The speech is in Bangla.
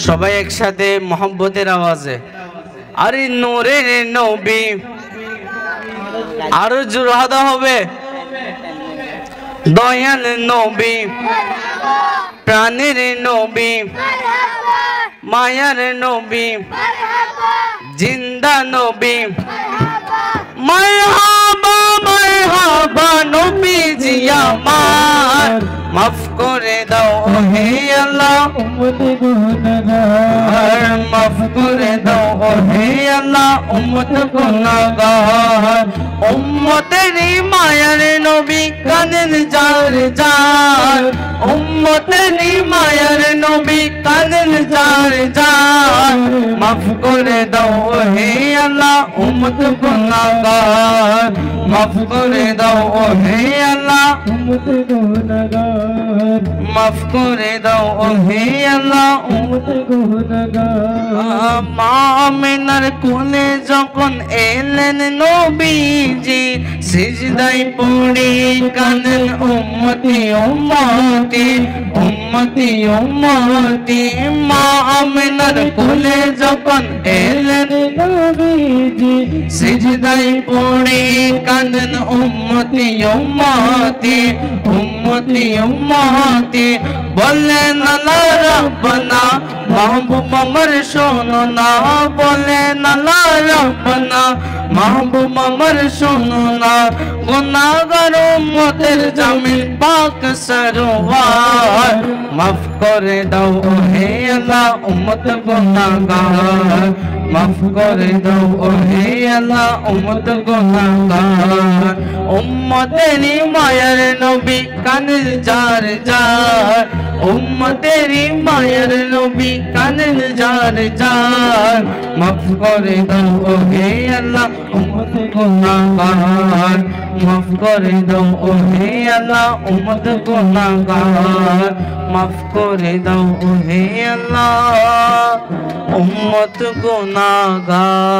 সবাই একসাথে মোহাম্মতের আওয়াজে আরে নূরের নবী আরো জোরাদা হবে দয়াল নবী প্রাণের নবী মায়ার নবী জিন্দা নবী মারহাবা মারহাবা নবীজি আমার মাফ করে দাও হে আল্লাহ উম্মত গুনাহগার মাফ করে দাও হে আল্লাহ উম্মত গুনাহগার উম্মতেরই মায়ার নবী কাঁদেন যার যার উম্মতেরই মায়ার নবী কাঁদেন যার যার মাফ করে দাও হে আল্লাহ উম্মত গুনাহগার মাফ করে দাও হে আল্লাহ উম্মত গুনাহগার মাফ করে দাও হে আল্লাহ উম্মত গুনাহগার মা আমিনার কোলে যখন এলেন নবীজি সিজদায় পড়ে কাঁদেন উম্মতি উম্মতি উম্মতি উম্মতি মা আমিনার কোলে যখন এলেন নবীজি সিজদায় পড়ে কাঁদেন উম্মতি উম্মতি উম্মতি উম্মতি বললেন আল্লাহ রব্বানা মাহবুব আমার শোনো না বললেন আল্লাহ রব্বানা মাহবুব আমার শোনো না গুনাহগার উম্মতের জামিল পাক সরওয়ার মাফ করে দাও হে আল্লাহ উম্মত গুনাহগার মাফ করে দাও হে আল্লাহ উম্মত গুনাহগার উম্মতেরই মায়ার নবী কানের যার যার উম্মতেরই মায়ার নবী কানের যার যার মাফ করে দাও হে আল্লাহ উম্মত গুনাহগার মাফ করে দাও হে আল্লাহ উম্মত গুনাহগার মাফ করে দাও হে আল্লাহ উম্মত গুনাহগার।